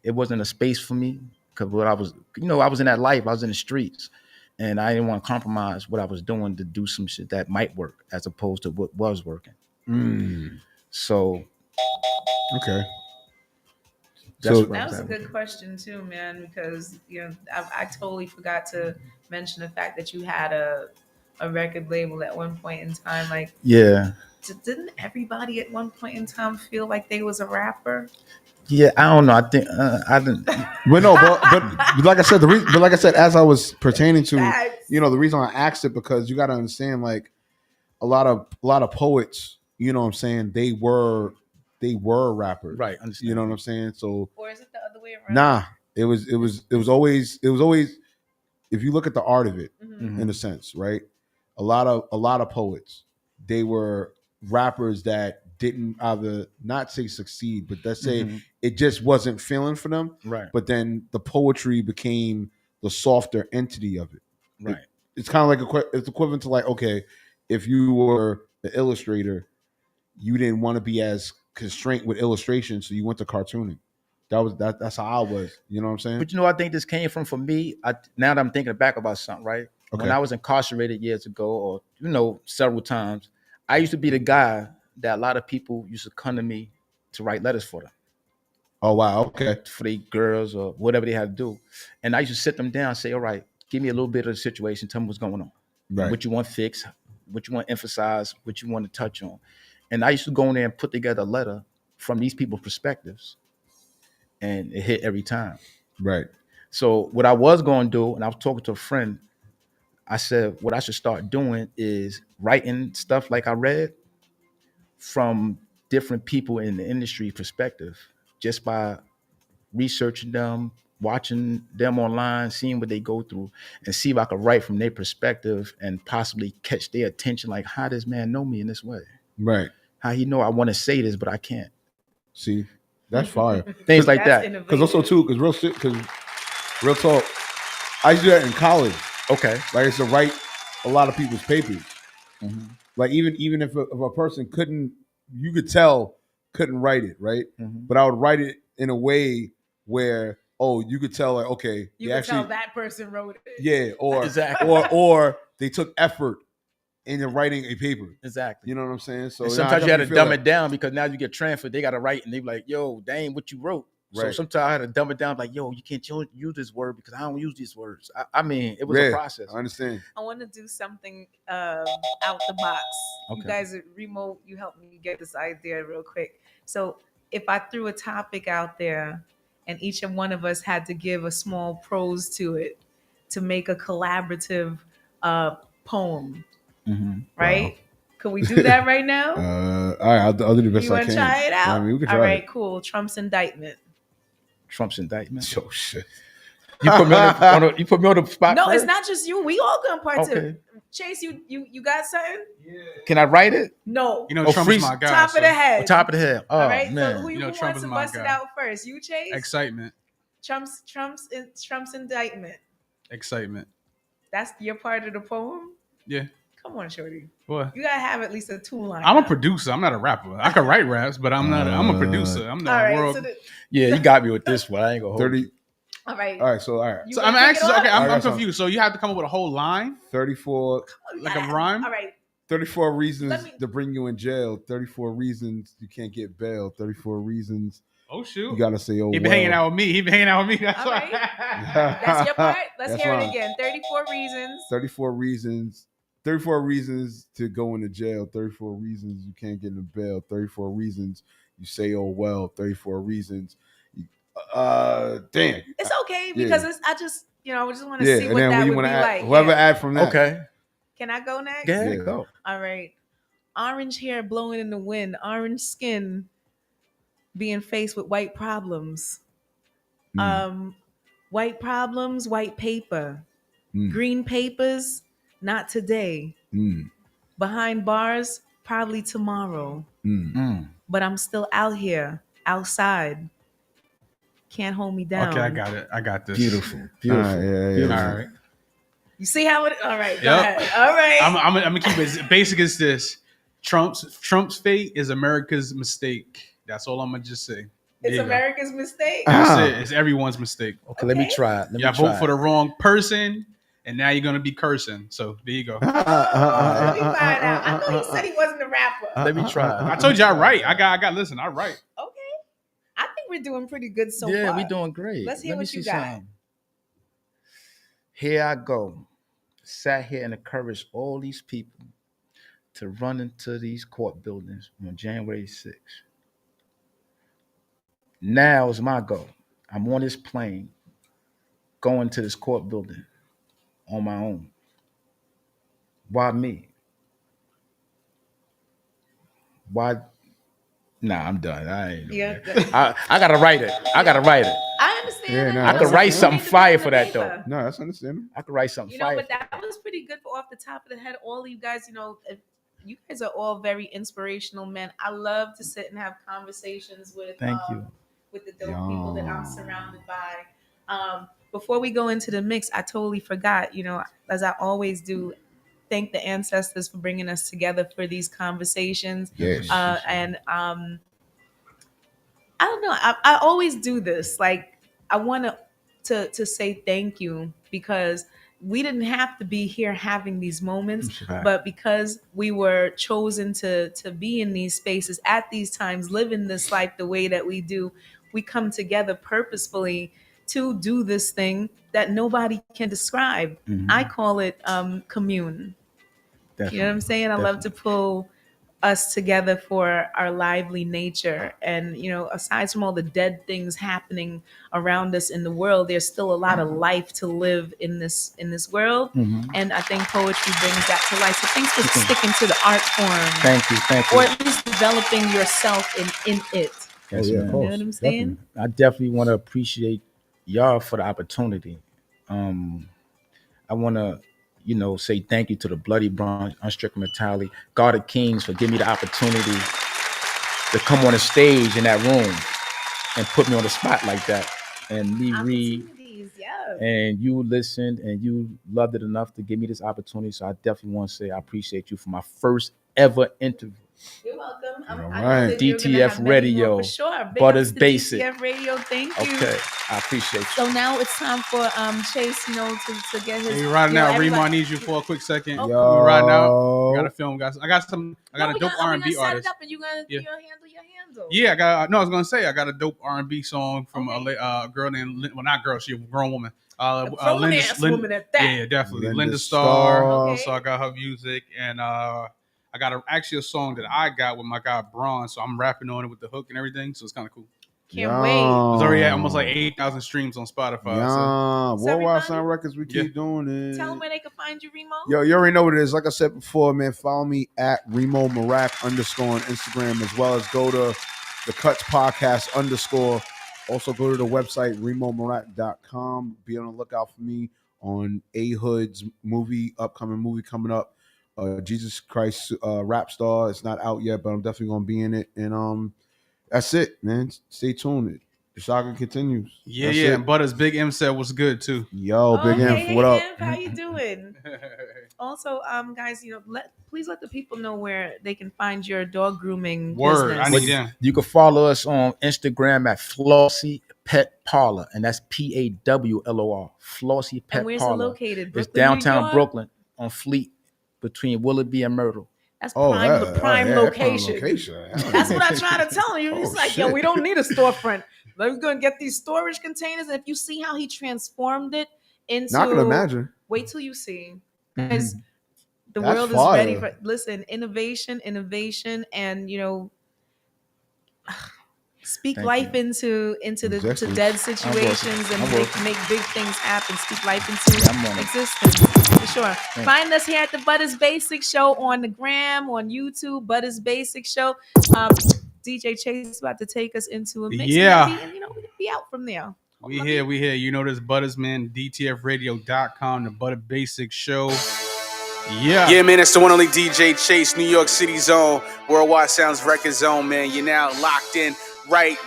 it wasn't a space for me because what I was, I was in that life. I was in the streets, and I didn't want to compromise what I was doing to do some shit that might work as opposed to what was working. So Okay. that's So- where I That was a at. good question too, man, because I totally forgot to mention the fact that you had a record label at one point in time. Like, Yeah. didn't everybody at one point in time feel like they was a rapper? Yeah, I don't know. I think I didn't. But no, but like I said, but like I said, as I was pertaining to, Facts. the reason I asked it because you got to understand, like a lot of poets, you know what I'm saying, they were rappers, Right, understand. You know what I'm saying? So Or is it the other way around? nah, it was always if you look at the art of it Mhm. in a sense, right? A lot of poets, they were rappers that didn't either not say succeed, but let's say Mhm. it just wasn't feeling for them. Right, But then the poetry became the softer entity of it. right. It's kind of like it's equivalent to like, okay, if you were the illustrator, you didn't want to be as constrained with illustration, so you went to cartooning. That's how I was. You know what I'm saying? But I think this came from for me. Now that I'm thinking back about something, right? Okay. When I was incarcerated years ago, or several times, I used to be the guy that a lot of people used to come to me to write letters for them, Oh wow. Okay. for their girls or whatever they had to do. And I used to sit them down and say, all right, give me a little bit of the situation. Tell me what's going on. Right. What you want fixed, what you want to emphasize, what you want to touch on. And I used to go in there and put together a letter from these people's perspectives. And it hit every time. Right. So what I was going to do, and I was talking to a friend, I said, what I should start doing is writing stuff like I read from different people in the industry perspective, just by researching them, watching them online, seeing what they go through, and see if I could write from their perspective and possibly catch their attention. Like, how does man know me in this way? Right. How he know I want to say this, but I can't. See, that's fire. Things like That's that. innovative. Because also too, because real talk, I used to do that in college. Okay. Like I used to write a lot of people's papers. Mhm. Like even if a person couldn't write it, right? Mhm. But I would write it in a way where you could tell, like, okay, You they can tell actually, that person wrote it. yeah, or Exactly. or they took effort in writing a paper. Exactly. You know what I'm saying? So And yeah, I sometimes you had to definitely dumb feel it down because now you get transferred. They got to write and they be like, yo, that ain't what you wrote. So Right. sometimes I had to dumb it down, like, yo, you can't use this word because I don't use these words. I mean, it was Yeah, a process. I understand. I want to do something out the box. You Okay. guys at Remo, you help me get this idea real quick. So if I threw a topic out there and each one of us had to give a small prose to it to make a collaborative poem, Mhm. right? Could we do that right now? All right, I'll do the best You I want can. to try it out? I mean, we can All try right, it. cool. Trump's indictment. Trump's indictment. Oh shit. You put me on the spot. No, first? it's not just you. We all gonna participate. Okay. Chase, you got something? Can I write it? No. You know, Oh, Trump freeze. is my guy. Top so of the head. Top of the head. Oh All right. man. So who, You know, who Trump wants is to my bust it guy. out first? You, Chase? Excitement. Trump's indictment. Excitement. That's your part of the poem. Yeah. Come on, shorty. What? You gotta have at least a 2-line. I'm a producer. I'm not a rapper. I can write raps, but I'm not. I'm a producer. I'm All not right. world. So Yeah, you got me with this one. I ain't gonna hold 30. you. all right. All right, so all right. You So gonna I'm kick it actually off? okay. I I'm got something. confused. So you have to come up with a whole line, 34 like a rhyme. All right. 34 reasons Let me- to bring you in jail. 34 reasons you can't get bail. 34 reasons Oh shoot! you gotta say, oh, He been hanging out with me. He been hanging out with me. That's All why. That's your part. Let's That's hear mine. it again. 34 reasons. 34 reasons 34 reasons to go into jail. 34 reasons you can't get into bail. 34 reasons you say oh well. 34 reasons. Damn. It's okay Yeah. because I just want to Yeah, see and what then that when you would want be to add, like. whoever Yeah. add from that. Okay. Can I go next? Yeah, Yeah. go. All right. Orange hair blowing in the wind, orange skin being faced with white problems. Mm. White problems, white paper. Mm. Green papers, not today. Mm. Behind bars, probably tomorrow. Mm. Mm. But I'm still out here, outside. Can't hold me down. Okay, I got it. I got this. Beautiful. All Beautiful. right, yeah. Beautiful. All right. You see how it? All right, go Yep. ahead. All right. I'm gonna keep it as basic as this. Trump's fate is America's mistake. That's all I'm gonna just say. There It's you go. America's mistake. That's it. It's everyone's mistake. Okay, let me Okay. try it. Let me Y'all try vote for it. the wrong person, and now you're gonna be cursing. So there you go. Let me find out. I know he said he wasn't a rapper. Let me try. I told you I right. I got. Listen, I right. Okay. I think we're doing pretty good so yeah, far. we doing great. Let's hear Let me what see you got. something. Here I go. Sat here and encouraged all these people to run into these court buildings on January 6th. Now is my goal. I'm on this plane going to this court building on my own. Why me? Why? Nah, I'm done. I ain't. Yeah. I gotta write it. I gotta write it. I understand. Yeah, that. no, I could that's write okay. something Need to fire put for in that the though. paper. No, that's understandable. I could write something You know, fire. but that was pretty good off the top of the head. All of you guys, you guys are all very inspirational men. I love to sit and have conversations with Thank you. with the dope people that I'm Yeah. surrounded by. Before we go into the mix, I totally forgot, as I always do, thank the ancestors for bringing us together for these conversations. Yes. And I don't know. I always do this. Like, I want to say thank you because we didn't have to be here having these moments, Right. but because we were chosen to be in these spaces at these times, living this life the way that we do, we come together purposefully to do this thing that nobody can describe. Mhm. I call it commune. Definitely. You know what I'm saying? I love to pull us together for our lively nature. And, aside from all the dead things happening around us in the world, there's still a lot of life to live in this world. Mhm. And I think poetry brings that to life. So thanks for sticking to the art form. Thank you. Thank you. Or at least developing yourself in it. Yes, yeah, ma'am. of You course. know what I'm saying? I definitely want to appreciate y'all for the opportunity. I want to, say thank you to the Bloody Bronze, Unstricken Metallic, God of Kings for giving me the opportunity to come on a stage in that room and put me on the spot like that. And me read, Opportunities, yeah. and you listened and you loved it enough to give me this opportunity. So I definitely want to say I appreciate you for my first ever interview. You're welcome. All I know right. that you're gonna DTF have many Radio, more for sure. Big Butters ups to Basic. DTF Radio, thank you. Okay, I appreciate you. So now it's time for Chase, to get his. Hey, you riding out. everybody- Remo, I need you for a quick second. Okay. Yo. We riding out. I got a film, guys. I got No, a dope R&B set artist. it up and you're gonna Yeah. handle your handle. Yeah, I was gonna say I got a dope R&B song from a girl named not girl, she a grown woman. A grown ass woman at that. Yeah, definitely. Linda Linda Starr. Starr. Okay. So I got her music, and I got actually a song that I got with my guy Braun. So I'm rapping on it with the hook and everything. So it's kind of cool. Can't wait. It's already at almost like 8,000 streams on Spotify. Yeah, So Worldwide everybody- Sound Records, we keep doing it. Tell them where they can find you, Remo. Yo, you already know what it is. Like I said before, man, follow me at Remo Marak _ on Instagram, as well as go to the Cuts Podcast _ Also go to the website remomarak.com. Be on the lookout for me on A Hood's upcoming movie coming up. Jesus Christ Rap Star. It's not out yet, but I'm definitely gonna be in it. And that's it, man. Stay tuned. The saga continues. Yeah, That's yeah. it. And Butters Big M said was good too. Yo, Big M, hey, what up? Imp, how you doing? Also, guys, please let the people know where they can find your dog grooming Word, business. I need them. You can follow us on Instagram at Flossie Pet Parlor, and that's PAWLOR. Flossie Pet And where's it Parlor. located? It's Brooklyn, New downtown York? Brooklyn on Fleet between Willoughby and Myrtle. That's Oh, prime, that- prime yeah, location. Hell That's yeah. what I try to tell you. He's Oh, like, yo, shit. we don't need a storefront. We're gonna get these storage containers, and if you see how he transformed it into, Not gonna imagine. Wait till you see, because The That's world fire. is ready for innovation, and speak Thank life you. into the to Exactly. dead situations I'm and working. make big things happen. Speak life into Yeah, I'm on it. existence for sure. Thanks. Find us here at the Butters Basic Show on the gram, on YouTube, Butters Basic Show. DJ Chase is about to take us into a mix. Yeah. And we'll be out from there. We here. You know this Butters, man. DTFradio.com, the Butter Basic Show. Yeah, man, it's the one only DJ Chase, New York City zone, Worldwide Sounds Record Zone, man. You're now locked in right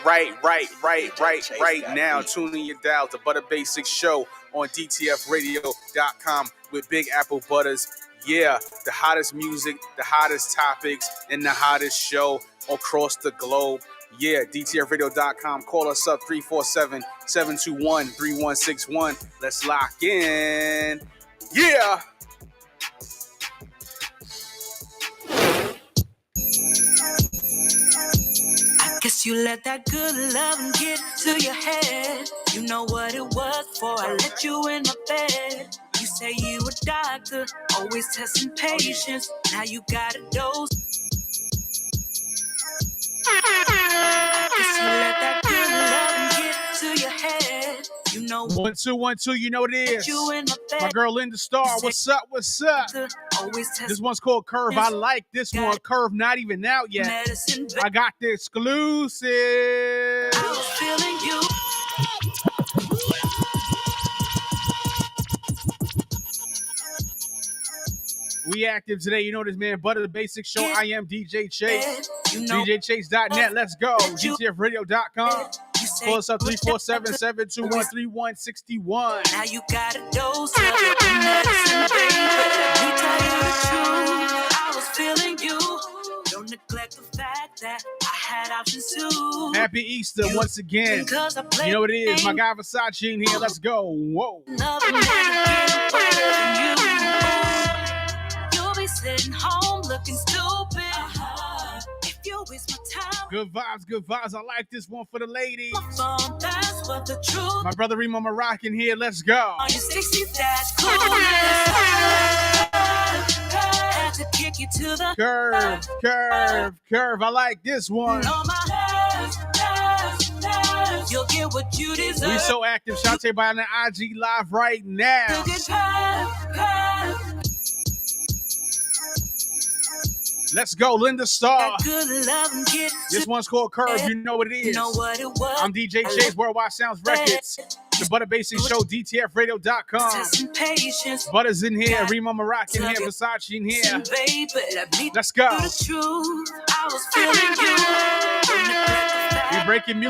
now. Tune in your dial to Butter Basic Show on DTFradio.com with Big Apple Butters. Yeah, the hottest music, the hottest topics, and the hottest show across the globe. Yeah, DTFradio.com. Call us up 347-721-3161. Let's lock in. Yeah. I guess you let that good loving get to your head. You know what it was for. I let you in my bed. You say you a doctor, always testing patience. Now you got a dose. I guess you let that good loving get to your head. You know 1 2 1 2. You know what it is. you in my bed. My girl Linda Starr. What's up? What's up? Always This testing one's called Curve. I like this one. Curve not even out yet. medicine. I got the exclusive. I was feeling you. We active today. You know this, man. Butter the Basic Show. I am DJ Chase. You know DJChase.net. Let's go. DTFradio.com. you say Call us up 347-721-3161. now you got a dose of your medicine, baby. Let me tell you the truth. I was feeling you. Don't neglect the fact that I had options too. Happy Easter once again. Because I played You know what it is. My guy Versace in here. Let's go. Whoa. another man again better than you. You'll be sitting home looking stupid. If you waste my time, Good vibes, good vibes. I like this one for the ladies. my phone, that's what the truth. My brother Remo Moroccan here. Let's go. On your 60 dash cool. Had to kick you to the Curve. I like this one. on my nerves. You'll get what you deserve. We so active. Shantae by on the IG live right now. You get curve. Let's go, Linda Starr. That good love and get This to one's called Curve. You know what it you is. know what it was. I'm DJ Chase, Worldwide Sounds Records. The Butter Basic Show, DTFradio.com. Testing patience, Butter's in here, Remo Moroccan here, Versace in here. baby. Let me Let's go. tell you the truth. I was feeling you. Don't neglect the We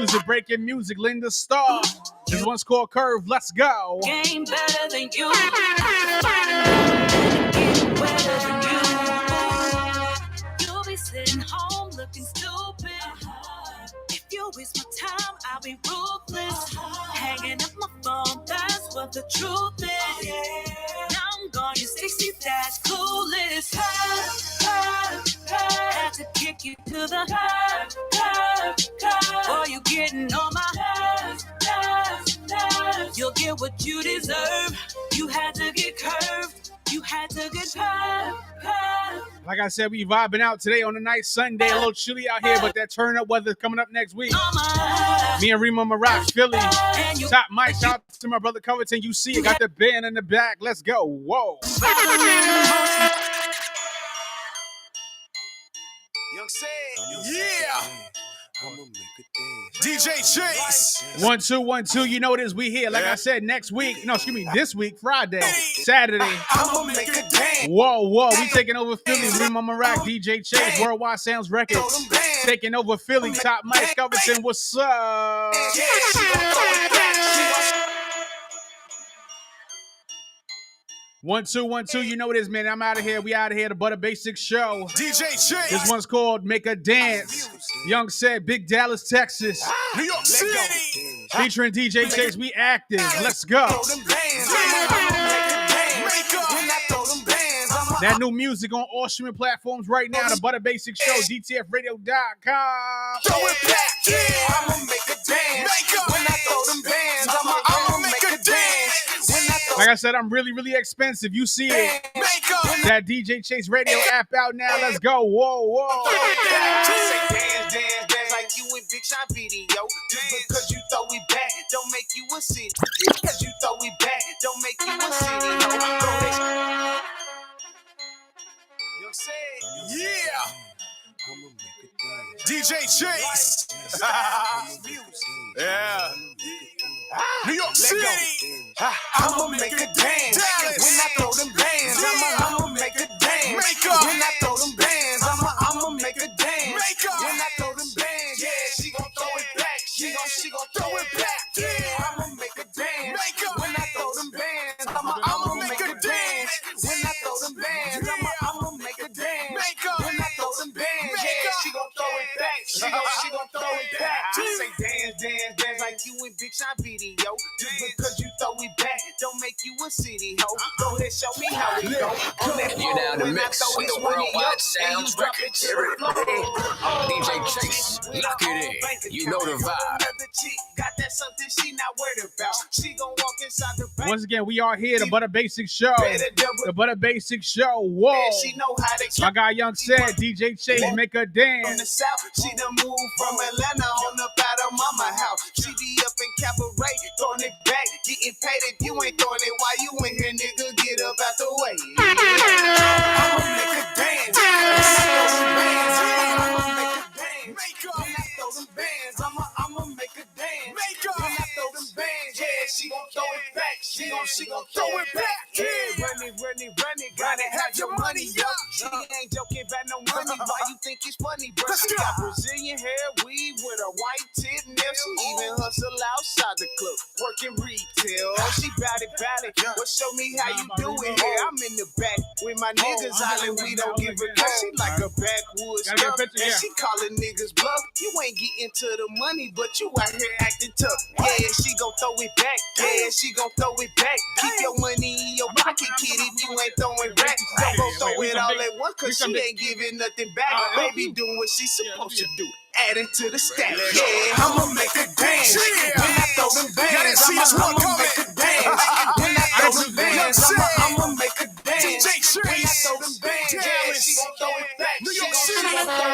fact breaking music, Linda Starr. This one's called Curve. Let's go. game better than you. I can find another get better than you. You'll be sitting home looking stupid. If you waste my time, I'll be ruthless. Hanging up my phone, that's what the truth is. Now I'm gone, your 60 dash coolest. Had to kick you to the curb. Boy, you getting on my nerves. You'll get what you deserve. You had to get curved. You had to get curved. Like I said, we vibing out today on a nice Sunday. A little chilly out here, but that turn up weather coming up next week. On my Me and Remo Moroccan, Philly. and you Top mic, shout out to my brother Covington. You see it, got the band in the back. Let's go. Whoa. Young Sad, yeah. DJ Chase. 1 2 1 2. You know it is. We here. Like I said, next week. No, excuse me, this week, Friday, Saturday. I'ma make a dance. Whoa. We taking over Philly. Remo Moroccan, DJ Chase, Worldwide Sounds Records. Taking over Philly. Top Mike Covington. What's up? Yeah, she gon' throw it back. She gon' 1 2 1 2. You know it is, man. I'm out of here. We out of here. The Butter Basic Show. DJ This Chase. one's called Make a Dance. Young said, Big Dallas, Texas. New York City. Featuring DJ Chase. We active. Let's go. Throw them bands. I'ma make a dance. When I throw them bands, I'ma That new music on all streaming platforms right now. The Butter Basic Show, DTFradio.com. throw it back. Yeah, I'ma make a dance. When I throw them bands, I'ma make a dance. When I throw Like I said, I'm really, really expensive. You see it. make That DJ Chase Radio app out now. Let's go. Whoa. Say dance, dance, dance like you in Big Sean video. Just because you throw it back, don't make you a city. Because you throw it back, don't make you a city. Yeah. DJ Chase. Yeah. New York City. I'ma make a dance. Dallas. When I throw them bands, I'ma make a dance. Makeup. When I throw them bands, I'ma make a dance. Makeup. When I throw them bands, yeah, she gon' throw it back. She gon' throw it back. Yeah, I'ma make a dance. Makeup. When I throw them bands, I'ma make a dance. When I throw them bands, I'ma make a dance. Makeup. When I throw them bands, yeah, she gon' throw it back. She gon' throw it back. I say dance, dance, dance like you in Big Sean video. Just because you throw it back, don't make you a city ho. Go ahead, show me how it go. On that You now in the when I mix throw with this the money Worldwide up, and Sounds you drop it Records. to the floor. DJ Chase, lock it in. You know the vibe. Another chick got that something she not worried about. She gon' walk inside the bank. Once again, we are here, the Butter Basics Show. Better double. The Butter Basics Show. Whoa. Man, she know how to My guy Young said, DJ Chase, make her from dance. the south. She done moved from Atlanta on up out of mama house. She be up in Cabaret, throwing it back, getting paid. If you ain't throwing it, why you in here, nigga? Get up out the way. I'ma make a dance. I'ma make a dance. When I throw them bands, I'ma make a dance. When I throw them bands, yeah, she gon' throw it back. She gon' throw it back. Yeah, run it, gotta have your money up. She ain't joking about no money. Why you think it's funny, bro? She got Brazilian hair, weave with a white tip nail. She even hustle outside the club, working retail. She bout it. Well, show me how you do it here. I'm in the back with my niggas hollering, we don't give a fuck. She like a backwoods Gotta get a girl, picture, and yeah. she calling niggas bluff. You ain't getting to the money, but you out here acting tough. Yeah, she gon' throw it back. Yeah, she gon' throw it back. Keep your money in your pocket, kid, if you ain't throwing back. Don't go throw it all at once, cause she ain't giving nothing back. Baby doing what she supposed to do. Adding to the stack. Yeah, I'ma make a dance. When I throw them bands, I'ma make a dance. When I throw them bands, I'ma make a dance. When I throw them bands, yeah, she gon' throw it back. She gon' throw it back.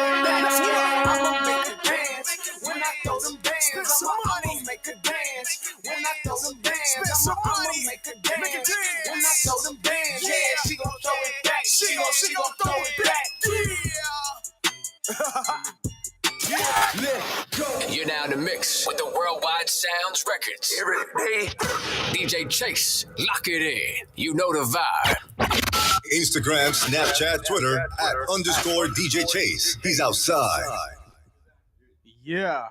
Yeah, I'ma make a dance. When I throw them bands, I'ma make a dance. When I throw them bands, I'ma make a dance. When I throw them bands, yeah, she gon' throw it back. She gon' throw it back. You're now in the mix with the Worldwide Sounds Records. DJ Chase, lock it in. You know the vibe. Instagram, Snapchat, Twitter @_DJ Chase. He's outside. Yeah.